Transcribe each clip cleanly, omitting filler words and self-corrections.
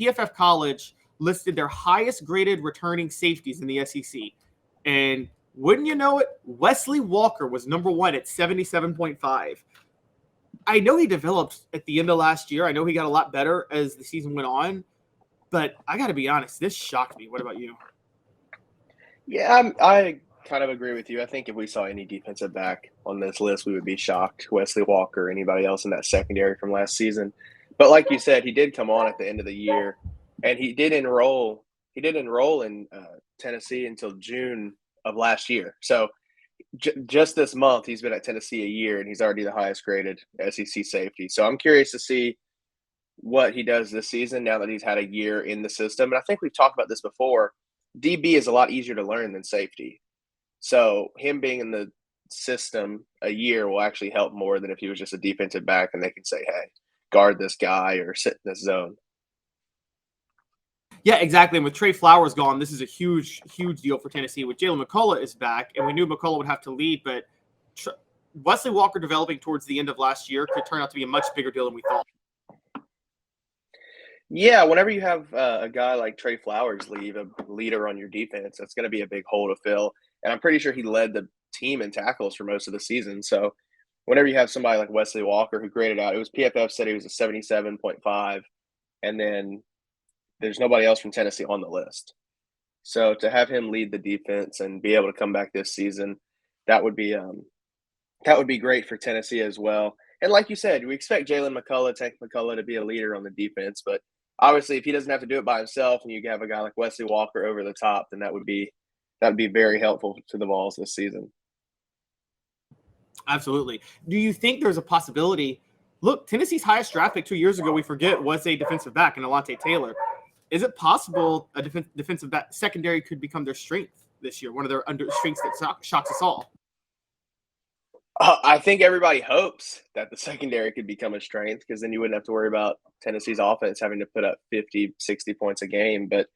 PFF College listed their highest graded returning safeties in the SEC. And wouldn't you know it, Wesley Walker was number 1 at 77.5. I know he developed at the end of last year. I know he got a lot better as the season went on. But I got to be honest, this shocked me. What about you? Yeah, I kind of agree with you. I think if we saw any defensive back on this list, we would be shocked. Wesley Walker, anybody else in that secondary from last season. But like you said, he did come on at the end of the year, and he did enroll. He did enroll in Tennessee until June of last year. So just this month, he's been at Tennessee a year, and he's already the highest graded SEC safety. So I'm curious to see what he does this season now that he's had a year in the system. And I think we've talked about this before. DB is a lot easier to learn than safety. So him being in the system a year will actually help more than if he was just a defensive back and they can say, hey, guard this guy or sit in this zone. Yeah, exactly. And with Trey Flowers gone, this is a huge, huge deal for Tennessee. With Jalen McCullough is back, and we knew McCullough would have to lead, but Wesley Walker developing towards the end of last year could turn out to be a much bigger deal than we thought. Yeah, whenever you have a guy like Trey Flowers leave, a leader on your defense, that's going to be a big hole to fill. And I'm pretty sure he led the team in tackles for most of the season. So whenever you have somebody like Wesley Walker who graded out, it was PFF said he was a 77.5, and then there's nobody else from Tennessee on the list. So to have him lead the defense and be able to come back this season, that would be great for Tennessee as well. And like you said, we expect Jalen McCullough, Tank McCullough, to be a leader on the defense, but obviously, if he doesn't have to do it by himself and you have a guy like Wesley Walker over the top, then that would be very helpful to the Vols this season. Absolutely. Do you think there's a possibility? Look, Tennessee's highest draft pick 2 years ago, we forget, was a defensive back in Alontae Taylor. Is it possible a defensive back secondary could become their strength this year, one of their strengths that shocks us all? I think everybody hopes that the secondary could become a strength because then you wouldn't have to worry about Tennessee's offense having to put up 50, 60 points a game. But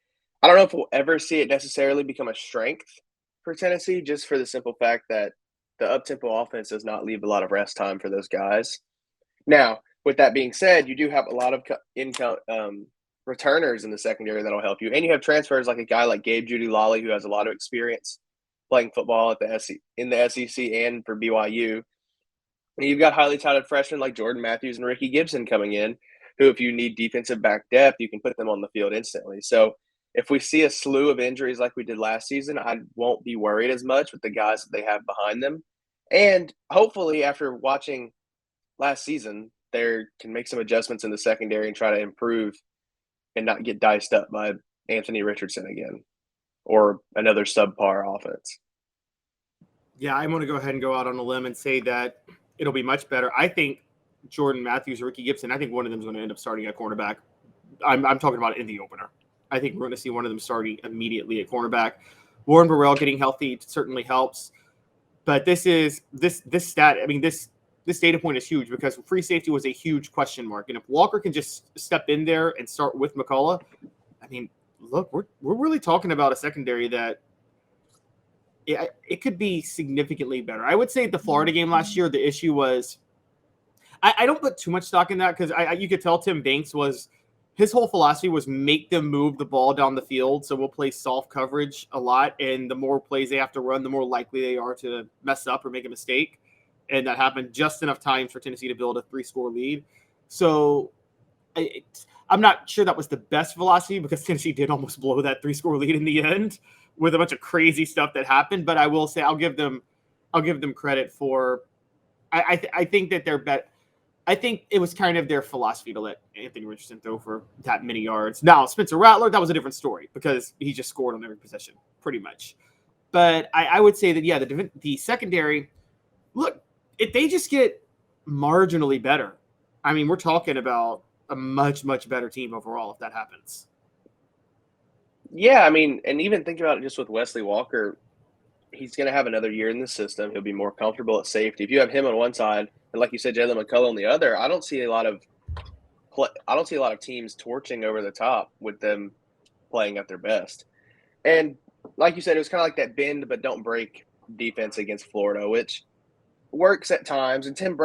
I don't know if we'll ever see it necessarily become a strength for Tennessee, just for the simple fact that the up-tempo offense does not leave a lot of rest time for those guys. Now, with that being said, you do have a lot of returners in the secondary that'll help you. And you have transfers like a guy like Gabe Judy-Lolly who has a lot of experience playing football at in the SEC and for BYU. And you've got highly touted freshmen like Jordan Matthews and Ricky Gibson coming in, who, if you need defensive back depth, you can put them on the field instantly. So if we see a slew of injuries like we did last season, I won't be worried as much with the guys that they have behind them. And hopefully after watching last season, they can make some adjustments in the secondary and try to improve and not get diced up by Anthony Richardson again or another subpar offense. Yeah, I'm going to go ahead and go out on a limb and say that it'll be much better. I think Jordan Matthews or Ricky Gibson, I think one of them is going to end up starting at cornerback. I'm talking about in the opener. I think we're going to see one of them starting immediately at cornerback. Warren Burrell getting healthy certainly helps. But this stat, I mean, this data point is huge because free safety was a huge question mark. And if Walker can just step in there and start with McCullough, I mean, look, we're really talking about a secondary that it could be significantly better. I would say the Florida game last year, the issue was I don't put too much stock in that because you could tell Tim Banks his whole philosophy was make them move the ball down the field. So we'll play soft coverage a lot. And the more plays they have to run, the more likely they are to mess up or make a mistake. And that happened just enough times for Tennessee to build a 3-score lead. So I'm not sure that was the best philosophy because Tennessee did almost blow that 3-score lead in the end with a bunch of crazy stuff that happened. But I will say I'll give them credit for I think that they're better. I think it was kind of their philosophy to let Anthony Richardson throw for that many yards. Now, Spencer Rattler, that was a different story because he just scored on every possession pretty much. But I would say that, yeah, the secondary, look, if they just get marginally better, I mean, we're talking about a much, much better team overall if that happens. Yeah, I mean, and even think about it just with Wesley Walker, he's going to have another year in the system. He'll be more comfortable at safety. If you have him on one side, and like you said, Jalen McCullough on the other, I don't see a lot of teams torching over the top with them playing at their best. And like you said, it was kind of like that bend but don't break defense against Florida, which works at times. And Tim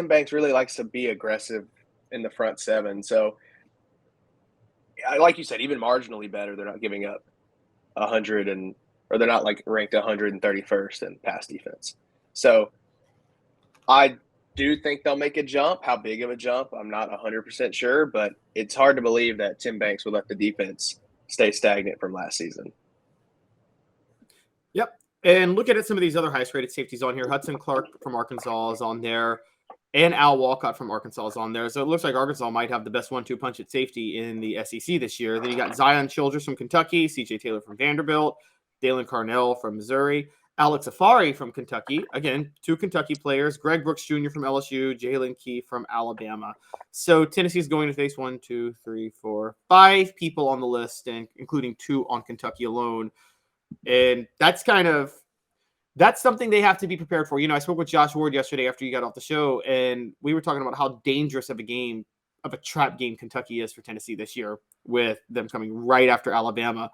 Banks really likes to be aggressive in the front seven. So like you said, even marginally better. They're not giving up 100 or they're not like ranked 131st in pass defense. So I do think they'll make a jump. How big of a jump, I'm not 100% sure, but it's hard to believe that Tim Banks would let the defense stay stagnant from last season. Yep. And looking at some of these other highest rated safeties on here, Hudson Clark from Arkansas is on there, and Al Walcott from Arkansas is on there. So it looks like Arkansas might have the best 1-2 punch at safety in the SEC this year. Then you got Zion Childress from Kentucky, CJ Taylor from Vanderbilt, Dalen Carnell from Missouri, Alex Afari from Kentucky. Again, 2 Kentucky players, Greg Brooks Jr. from LSU, Jalen Key from Alabama. So Tennessee's going to face 1, 2, 3, 4, 5 people on the list, and including 2 on Kentucky alone. And that's something they have to be prepared for. I spoke with Josh Ward yesterday after you got off the show, and we were talking about how dangerous of a trap game Kentucky is for Tennessee this year, with them coming right after Alabama.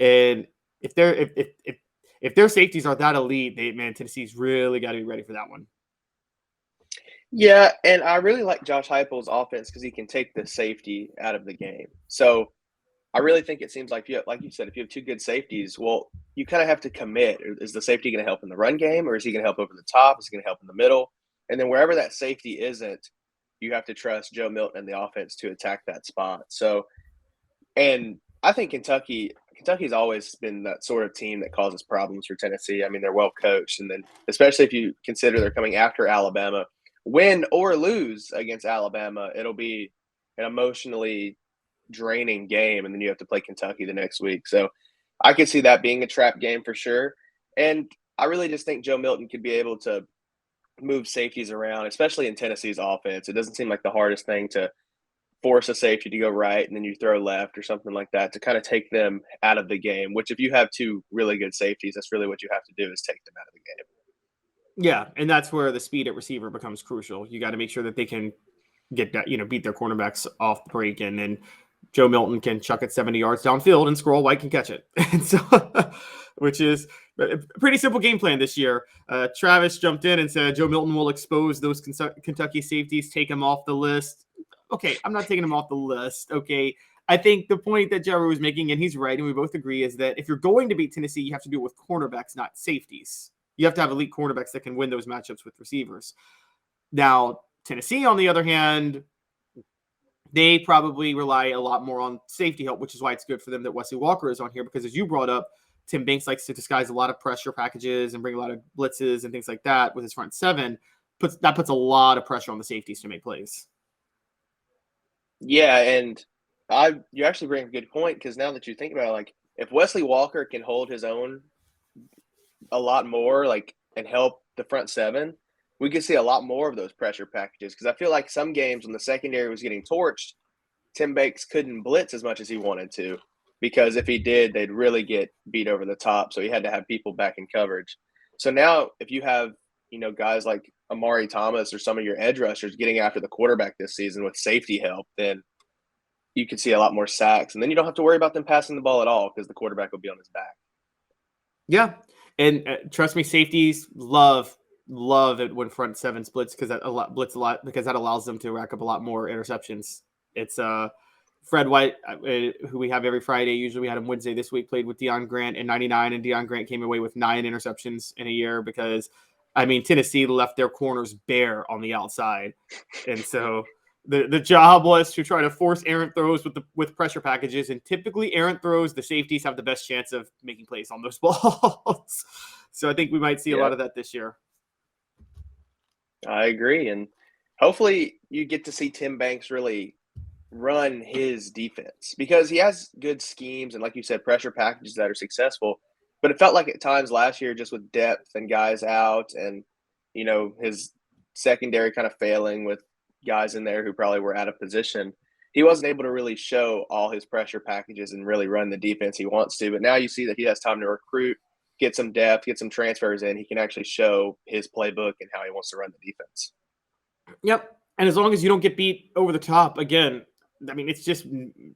And if their safeties are that elite, Tennessee's really got to be ready for that one. Yeah, and I really like Josh Heupel's offense because he can take the safety out of the game. So I really think it seems like like you said, if you have 2 good safeties, well, you kind of have to commit. Is the safety going to help in the run game, or is he going to help over the top? Is he going to help in the middle? And then wherever that safety isn't, you have to trust Joe Milton and the offense to attack that spot. So, and I think Kentucky's always been that sort of team that causes problems for Tennessee. I mean, they're well coached, and then especially if you consider they're coming after Alabama, win or lose against Alabama, it'll be an emotionally draining game, and then you have to play Kentucky the next week. So I could see that being a trap game for sure. And I really just think Joe Milton could be able to move safeties around, especially in Tennessee's offense. It doesn't seem like the hardest thing to force a safety to go right and then you throw left or something like that to kind of take them out of the game, which if you have 2 really good safeties, that's really what you have to do, is take them out of the game. Yeah, and that's where the speed at receiver becomes crucial. You got to make sure that they can get that, beat their cornerbacks off the break, and then Joe Milton can chuck it 70 yards downfield and Squirrel White can catch it. And so, which is a pretty simple game plan this year. Travis jumped in and said Joe Milton will expose those Kentucky safeties, take them off the list. Okay, I'm not taking them off the list. Okay, I think the point that Jerry was making, and he's right, and we both agree, is that if you're going to beat Tennessee, you have to do it with cornerbacks, not safeties. You have to have elite cornerbacks that can win those matchups with receivers. Now, Tennessee, on the other hand, they probably rely a lot more on safety help, which is why it's good for them that Wesley Walker is on here, because as you brought up, Tim Banks likes to disguise a lot of pressure packages and bring a lot of blitzes and things like that with his front 7. Puts a lot of pressure on the safeties to make plays. Yeah, and you actually bring a good point, because now that you think about it, like if Wesley Walker can hold his own a lot more, like, and help the front 7, we could see a lot more of those pressure packages, because I feel like some games when the secondary was getting torched, Tim Banks couldn't blitz as much as he wanted to, because if he did, they'd really get beat over the top. So he had to have people back in coverage. So now if you have, guys like Amari Thomas or some of your edge rushers getting after the quarterback this season with safety help, then you could see a lot more sacks. And then you don't have to worry about them passing the ball at all, because the quarterback will be on his back. Yeah. And trust me, safeties love it when front 7 splits, because that because that allows them to rack up a lot more interceptions. It's Fred White, who we have every Friday. Usually we had him Wednesday. This week played with Deion Grant in 99, and Deion Grant came away with 9 interceptions in a year because, Tennessee left their corners bare on the outside. And so the job was to try to force errant throws with pressure packages, and typically errant throws, the safeties have the best chance of making plays on those balls. So I think we might see a lot of that this year. I agree, and hopefully you get to see Tim Banks really run his defense, because he has good schemes and, like you said, pressure packages that are successful. But it felt like at times last year, just with depth and guys out and, his secondary kind of failing with guys in there who probably were out of position, he wasn't able to really show all his pressure packages and really run the defense he wants to. But now you see that he has time to recruit, get some depth, get some transfers in. He can actually show his playbook and how he wants to run the defense. Yep. And as long as you don't get beat over the top, again, it's just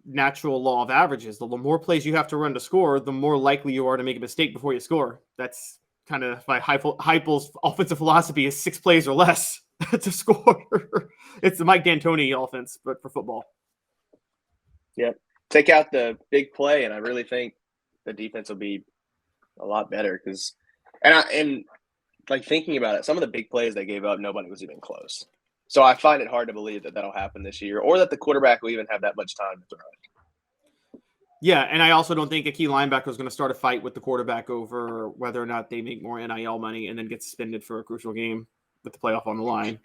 natural law of averages. The more plays you have to run to score, the more likely you are to make a mistake before you score. That's kind of by Heupel's offensive philosophy, is 6 plays or less to score. It's the Mike D'Antoni offense, but for football. Yep. take out the big play, and I really think the defense will be a lot better because and like thinking about it, some of the big plays they gave up, nobody was even close. So I find it hard to believe that that'll happen this year, or that the quarterback will even have that much time to throw it. Yeah, and I also don't think a key linebacker is going to start a fight with the quarterback over whether or not they make more NIL money and then get suspended for a crucial game with the playoff on the line.